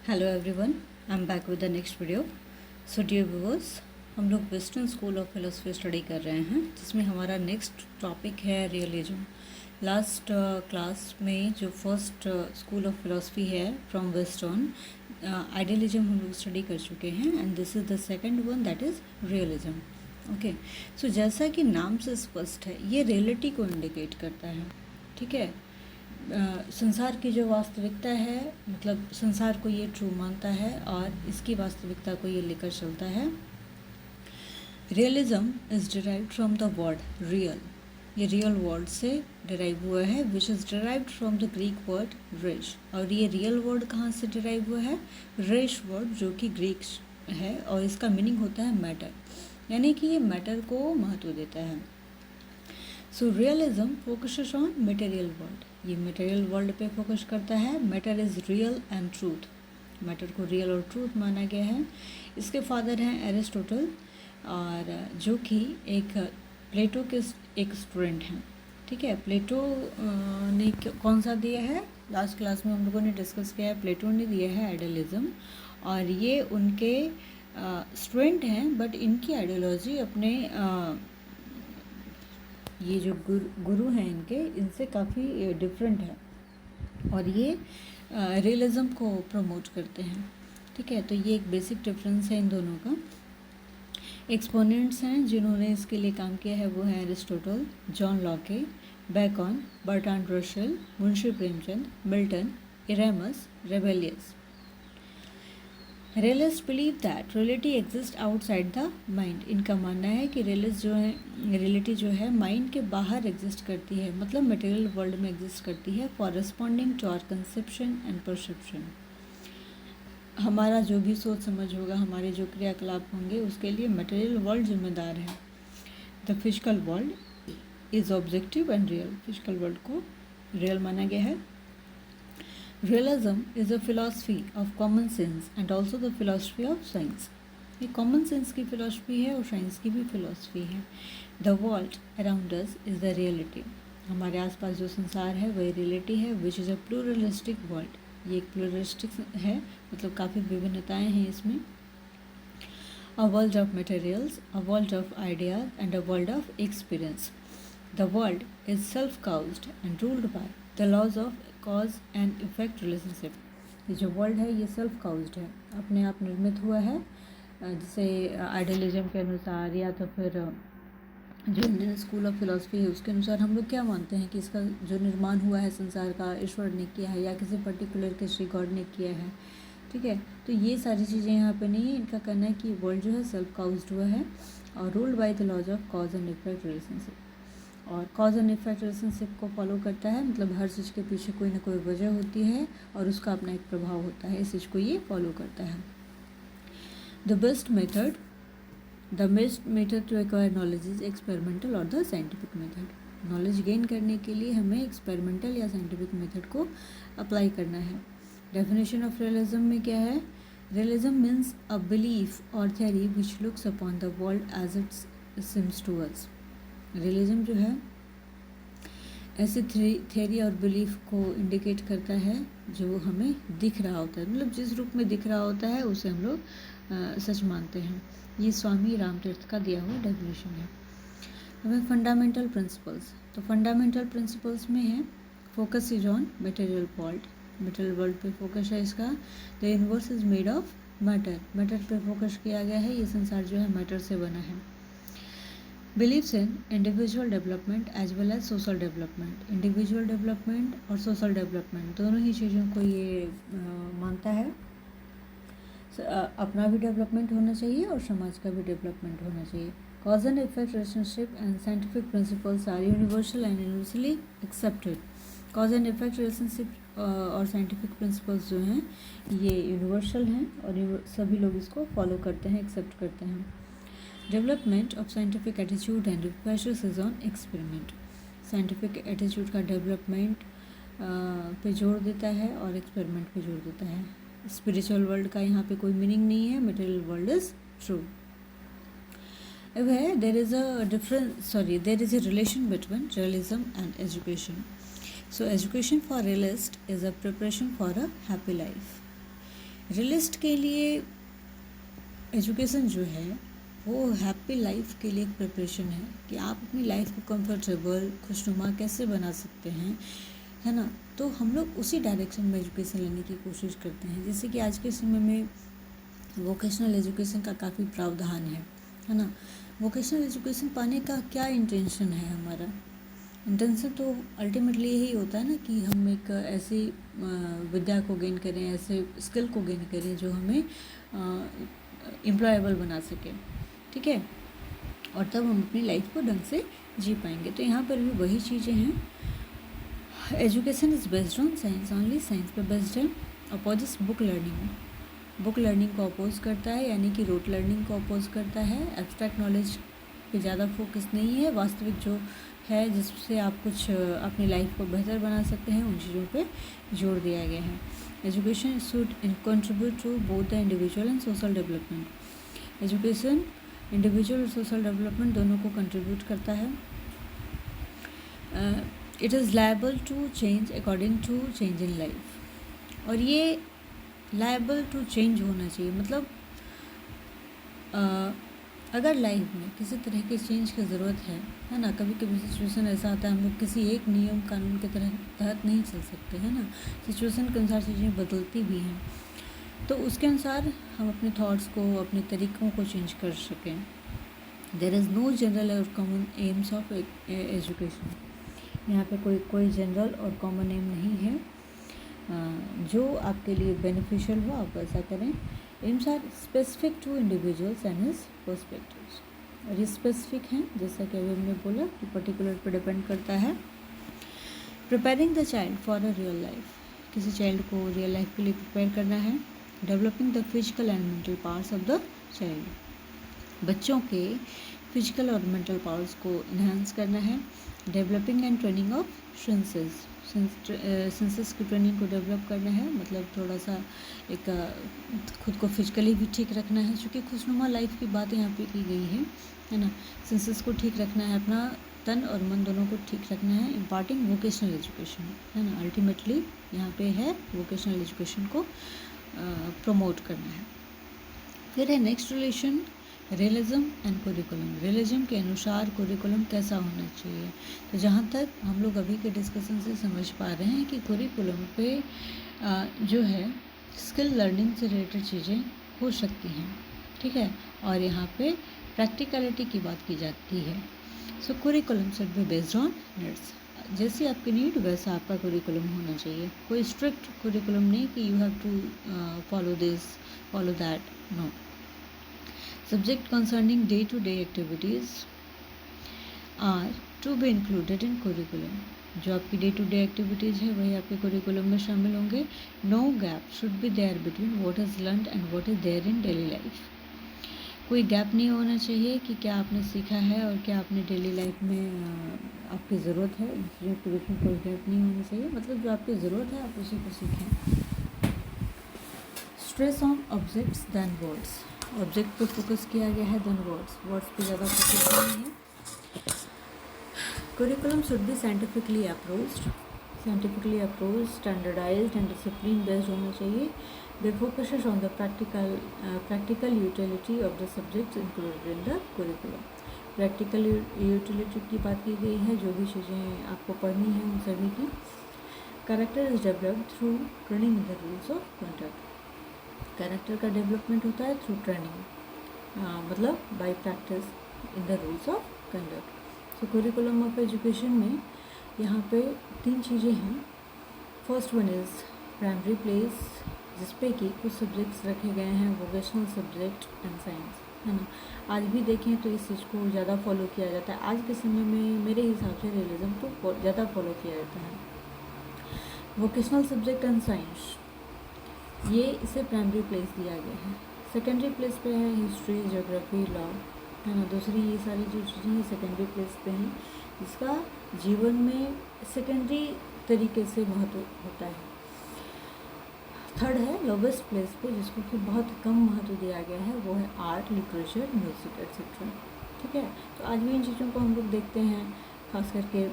Hello everyone, I am back with the next video. So dear viewers, हम लोग western school of philosophy study कर रहे हैं, जिसमें हमारा नेक्स्ट टॉपिक है रियलिज्म। लास्ट क्लास में जो फर्स्ट स्कूल ऑफ फिलोसफी है फ्रॉम वेस्टर्न, आइडियलिज्म हम लोग स्टडी कर चुके हैं and this is the second one, that is realism. Okay, so जैसा कि नाम से स्पष्ट है, ये रियलिटी को इंडिकेट करता है। ठीक है, संसार की जो वास्तविकता है, मतलब संसार को ये ट्रू मानता है और इसकी वास्तविकता को ये लेकर चलता है। Realism is derived from the word real. ये रियल वर्ड से डिराइव हुआ है, which is derived from the Greek word रेश। और ये रियल वर्ड कहाँ से डिराइव हुआ है? रेश वर्ड, जो कि ग्रीक है और इसका मीनिंग होता है मैटर, यानी कि ये मैटर को महत्व देता है। So realism focuses on material world. ये मटेरियल वर्ल्ड पे फोकस करता है। Matter is real and truth. Matter को रियल और ट्रूथ माना गया है। इसके फादर हैं एरिस्टोटल, और जो कि एक प्लेटो के एक स्टूडेंट हैं। ठीक है, प्लेटो ने कौन सा दिया है? लास्ट क्लास में हम लोगों ने डिस्कस किया है, प्लेटो ने दिया है आइडियलिज्म, और ये उनके स्टूडेंट हैं, बट इनकी आइडियोलॉजी अपने ये जो गुरु हैं इनके, इनसे काफ़ी डिफरेंट है, और ये रियलिज्म को प्रमोट करते हैं। ठीक है, तो ये एक बेसिक डिफरेंस है इन दोनों का। एक्सपोनेंट्स हैं जिन्होंने इसके लिए काम किया है, वो हैं Aristotle, John Locke, Bacon, Bertrand Russell, Munshi Premchand, Milton, Erasmus, Rabelais. Realist believe that reality exist outside the mind. इनका मानना है कि रियलिटी जो है माइंड के बाहर एग्जिस्ट करती है, मतलब मटेरियल वर्ल्ड में एग्जिस्ट करती है, for responding to our conception and perception. हमारा जो भी सोच समझ होगा, हमारे जो क्रियाकलाप होंगे, उसके लिए मटेरियल वर्ल्ड जिम्मेदार है। The physical world is objective and real. Physical world को रियल माना गया है। Realism is a philosophy of common sense and also the philosophy of science. ये कॉमन सेंस की फिलॉसफी है और साइंस की भी फिलॉसफी है। The world around us is the reality. हमारे आसपास जो संसार है वही रियलिटी है, which is a pluralistic world. ये एक प्लूरलिस्टिक है, मतलब काफ़ी विभिन्नताएं हैं इसमें। A world of materials, a world of ideas and a world of experience. The world is self caused and ruled by the laws of cause and effect relationship. ये जो वर्ल्ड है ये सेल्फ काउज्ड है, अपने आप निर्मित हुआ है। जैसे आइडियलिज्म के अनुसार, या तो फिर जो इंडियन स्कूल ऑफ फिलोसफी है उसके अनुसार, हम लोग क्या मानते हैं कि इसका जो निर्माण हुआ है संसार का, ईश्वर ने किया है या किसी पर्टिकुलर किसी गॉड ने किया है। ठीक है, तो ये सारी चीज़ें यहाँ पे नहीं है। इनका कहना है कि वर्ल्ड जो है सेल्फ काउज्ड हुआ है और ruled by the laws of cause and effect relationship. और कॉज एंड इफेक्ट रिलेशनशिप को फॉलो करता है, मतलब हर चीज़ के पीछे कोई ना कोई वजह होती है और उसका अपना एक प्रभाव होता है, इस चीज़ को ये फॉलो करता है। The best method to acquire knowledge is experimental और the scientific method. Knowledge gain करने के लिए हमें एक्सपेरिमेंटल या साइंटिफिक मेथड को अप्लाई करना है। डेफिनेशन ऑफ रियलिज्म में क्या है? रियलिज्म मीन्स अ बिलीफ और theory which looks upon the world as it seems to us. Realism जो है ऐसी थियरी और बिलीफ को इंडिकेट करता है जो हमें दिख रहा होता है, मतलब जिस रूप में दिख रहा होता है उसे हम लोग सच मानते हैं। ये स्वामी रामतीर्थ का दिया हुआ डेफिनेशन है। हमें फंडामेंटल प्रिंसिपल्स, तो फंडामेंटल प्रिंसिपल्स में है focus is on material world. Material world पे फोकस है इसका। The universe is made of matter. Matter पे फोकस किया गया है, ये संसार जो है मैटर से बना है। Believes in individual development as well as social development. Individual development और सोशल डेवलपमेंट दोनों ही चीज़ों को ये मानता है। अपना भी डेवलपमेंट होना चाहिए और समाज का भी डेवलपमेंट होना चाहिए। Cause and effect relationship and scientific principles are universal and universally accepted. Cause and effect relationship और साइंटिफिक प्रिंसिपल्स जो हैं ये यूनिवर्सल हैं और सभी लोग इसको फॉलो करते हैं, एक्सेप्ट करते हैं। Development of scientific attitude and emphasis is on experiment. Scientific attitude का डेवलपमेंट पे जोर देता है और एक्सपेरिमेंट पे जोर देता है। स्पिरिचुअल वर्ल्ड का यहाँ पे कोई मीनिंग नहीं है, मटेरियल वर्ल्ड इज ट्रू। अब है there is a relation between realism and education. So education for realist is a preparation for a happy life. Realist के लिए एजुकेशन जो है वो हैप्पी लाइफ के लिए एक प्रिपरेशन है कि आप अपनी लाइफ को कंफर्टेबल खुशनुमा कैसे बना सकते हैं, है ना। तो हम लोग उसी डायरेक्शन में एजुकेशन लेने की कोशिश करते हैं। जैसे कि आज के समय में वोकेशनल एजुकेशन का काफ़ी प्रावधान है ना। वोकेशनल एजुकेशन पाने का क्या इंटेंशन है हमारा? इंटेंशन तो अल्टीमेटली यही होता है ना कि हम एक ऐसी विद्या को गेन करें, ऐसे स्किल को गेन करें जो हमें एम्प्लॉयबल बना सके, ठीक है, और तब हम अपनी लाइफ को ढंग से जी पाएंगे। तो यहाँ पर भी वही चीज़ें हैं। Education is based on science only, science पे बेस्ड है। अपोजिस बुक लर्निंग को अपोज करता है, यानी कि रोट लर्निंग को अपोज करता है। एब्स्ट्रैक्ट नॉलेज पे ज़्यादा फोकस नहीं है, वास्तविक जो है जिससे आप कुछ अपनी लाइफ को बेहतर बना सकते हैं उन चीज़ों पे जोर दिया गया है। Education should contribute to both the individual and social development. Education individual और सोशल डेवलपमेंट दोनों को कंट्रीब्यूट करता है। It is liable to change according to change in life, और ये लायबल टू चेंज होना चाहिए। मतलब अगर लाइफ में किसी तरह के चेंज की ज़रूरत है ना, कभी कभी सिचुएशन ऐसा आता है हम लोग किसी एक नियम कानून के तहत नहीं चल सकते, है ना। सिचुएशन के अनुसार चीज़ें बदलती भी हैं, तो उसके अनुसार हम अपने थॉट्स को, अपने तरीक़ों को चेंज कर सकें। देयर इज़ नो जनरल और कॉमन एम्स ऑफ एजुकेशन। यहाँ पे कोई जनरल और कॉमन एम नहीं है। जो आपके लिए बेनिफिशियल हो आप ऐसा करें। Aims are specific to individuals and his perspectives, और ये स्पेसिफिक हैं, जैसा कि अभी हमने बोला कि पर्टिकुलर पर डिपेंड करता है। Preparing the child for a real life, किसी चाइल्ड को रियल लाइफ के लिए प्रिपेयर करना है। Developing the physical and mental powers of the child, बच्चों के फिजिकल और मेंटल पावर्स को इन्हांस करना है। Developing and training of senses की ट्रेनिंग को डेवलप करना है, मतलब थोड़ा सा एक खुद को फिजिकली भी ठीक रखना है, क्योंकि खुशनुमा लाइफ की बात यहाँ पे की गई है ना। सेंसेस को ठीक रखना है, अपना तन और मन दोनों को ठीक रखना है। इम्पार्टिंग वोकेशनल एजुकेशन, है ना, अल्टीमेटली यहाँ पे है वोकेशनल एजुकेशन को प्रमोट करना है। फिर है next relation realism and curriculum. Realism के अनुसार कुरिकुलम कैसा होना चाहिए? तो जहाँ तक हम लोग अभी के डिस्कशन से समझ पा रहे हैं कि कुरिकुलम पे जो है स्किल लर्निंग से रिलेटेड चीज़ें हो सकती हैं, ठीक है, और यहाँ पे प्रैक्टिकलिटी की बात की जाती है। So curriculum should be based on needs, जैसी आपकी नीड वैसा आपका कुरिकुलम होना चाहिए। कोई स्ट्रिक्ट कुरिकुलम नहीं कि you have to follow this follow that, no. Subject concerning day-to-day activities are to be included in curriculum. जो आपकी डे टू डे एक्टिविटीज़ है वही आपके कुरिकुलम में शामिल होंगे। No gap should be there between what is learned and what is there in daily life. कोई gap नहीं होना चाहिए कि क्या आपने सीखा है और क्या आपने डेली लाइफ में आपकी ज़रूरत है, इन चीज़ों के बीच में कोई गैप नहीं होना चाहिए। मतलब जो आपकी ज़रूरत है आप उसी को सीखें। Stress on objects than words, object पे फोकस किया गया है देन वर्ड्स पे ज़्यादा फोकस नहीं है। Curriculum should be scientifically approached, standardized and discipline based होना चाहिए। They focuses on the practical utility of the subjects included in the curriculum. Practical utility की बात की गई है, जो भी चीज़ें आपको पढ़नी है उन सभी की। Character is developed through training in the rules of conduct, character का डेवलपमेंट होता है थ्रू ट्रेनिंग, मतलब bye practice in the rules of conduct. So curriculum of education में यहाँ पे 3 चीज़ें हैं। First one is primary place, जिसपे कि कुछ सब्जेक्ट्स रखे गए हैं, वोकेशनल सब्जेक्ट एंड साइंस, है ना। आज भी देखें तो इस चीज़ को ज़्यादा फॉलो किया जाता है। आज के समय में मेरे हिसाब से रियलिज्म को ज़्यादा फॉलो किया जाता है। वोकेशनल सब्जेक्ट एंड साइंस, ये इसे प्राइमरी प्लेस दिया गया है। सेकेंडरी प्लेस पे है हिस्ट्री, ज्योग्राफी, लॉ, है ना। दूसरी ये सारी जो चीज़ें हैं सेकेंडरी प्लेस पे हैं, जिसका जीवन में सेकेंडरी तरीके से महत्व होता है। थर्ड है लोवेस्ट प्लेस पे, जिसको कि बहुत कम महत्व दिया गया है, वो है आर्ट, लिटरेचर, म्यूजिक एट्सेट्रा, ठीक है। तो आज भी इन चीज़ों को हम लोग देखते हैं, खास करके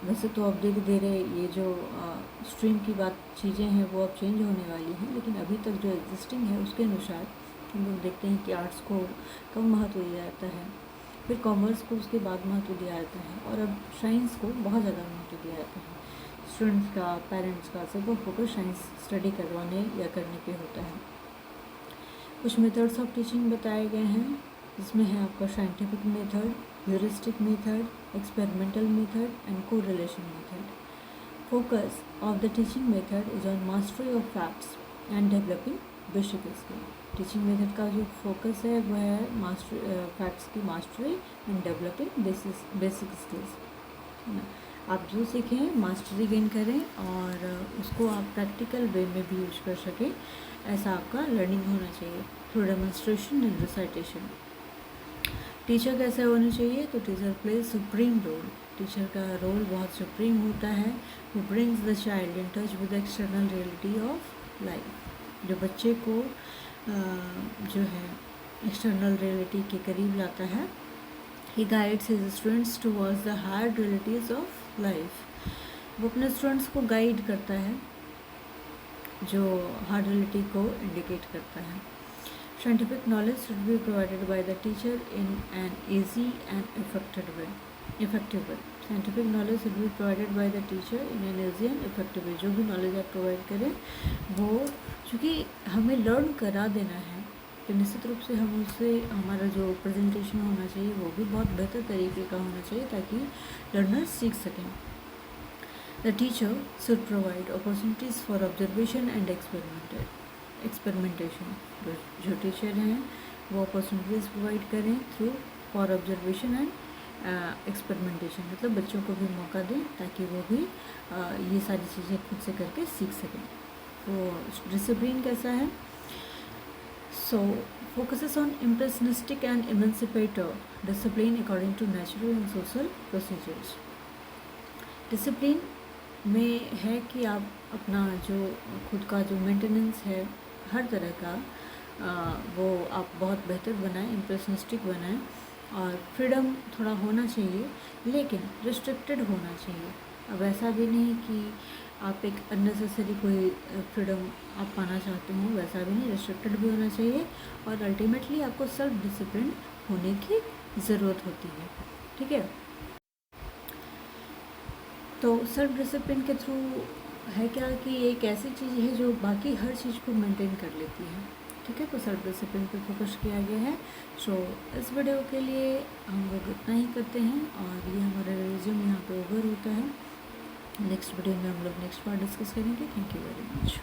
वैसे तो अब धीरे धीरे ये जो स्ट्रीम की बात चीज़ें हैं वो अब चेंज होने वाली हैं, लेकिन अभी तक जो एग्जिस्टिंग है उसके अनुसार हम लोग देखते हैं कि आर्ट्स को कम महत्व दिया जाता है, फिर कॉमर्स को उसके बाद महत्व दिया जाता है, और अब साइंस को बहुत ज़्यादा महत्व दिया जाता है। स्टूडेंट्स का, पेरेंट्स का, सबका फोकस साइंस स्टडी करवाने या करने पे होता है। कुछ मेथड्स ऑफ टीचिंग बताए गए हैं, जिसमें है आपका scientific method, heuristic method, experimental method and correlation method. Focus of the teaching method is on mastery of facts and developing basic skills. Teaching method का जो फोकस है वह है फैक्ट्स की mastery and developing basic skills, है ना। आप जो सीखें मास्टरी गेन करें और उसको आप प्रैक्टिकल वे में भी यूज कर सकें, ऐसा आपका लर्निंग होना चाहिए through demonstration and recitation. Teacher कैसे होना चाहिए? तो teacher plays supreme role. Teacher का रोल बहुत सुप्रीम होता है। वो brings the child in touch with external reality of life. जो बच्चे को जो है एक्सटर्नल रियलिटी के करीब लाता है। He guides his students towards the hard realities of life. वो अपने स्टूडेंट्स को गाइड करता है, जो हार्ड रियलिटी को इंडिकेट करता है। Scientific knowledge should be provided by the teacher in an easy and effective way. Scientific knowledge should be provided by the teacher in an easy and effective way. जो भी knowledge आप provide करें वो चूँकि हमें learn करा देना है, तो निश्चित रूप से हम उससे हमारा जो प्रेजेंटेशन होना चाहिए वो भी बहुत बेहतर तरीके का होना चाहिए, ताकि लर्नर्स सीख सकें। The teacher should provide opportunities for observation and experimentation. जो टीचर हैं वो अपॉर्चुनिटीज़ प्रोवाइड करें through for observation and experimentation, मतलब बच्चों को भी मौका दें ताकि वो भी ये सारी चीज़ें खुद से करके सीख सकें। तो डिसिप्लिन कैसा है? So focuses on impressionistic and emancipator discipline according to natural and social procedures. Discipline में है कि आप अपना जो खुद का जो मेंटेनेंस है हर तरह का वो आप बहुत बेहतर बनाएं, इम्प्रेशनिस्टिक बनाएं, और फ्रीडम थोड़ा होना चाहिए, लेकिन रिस्ट्रिक्टेड होना चाहिए। अब ऐसा भी नहीं कि आप एक अननेसेसरी कोई फ्रीडम आप पाना चाहते हो, वैसा भी नहीं, रिस्ट्रिक्टेड भी होना चाहिए। और अल्टीमेटली आपको सेल्फ डिसिप्लिन होने की ज़रूरत होती है, ठीक है। तो सेल्फ डिसिप्लिन के थ्रू है क्या कि एक ऐसी चीज़ है जो बाकी हर चीज़ को मेंटेन कर लेती है, ठीक है। तो सेल्फ डिसिप्लिन पे फोकस किया गया है। सो इस वीडियो के लिए हम लोग इतना ही करते हैं, और ये हमारा रिविजन यहाँ पे ओवर होता है। नेक्स्ट वीडियो में हम लोग नेक्स्ट पार्ट डिस्कस करेंगे। Thank you very much.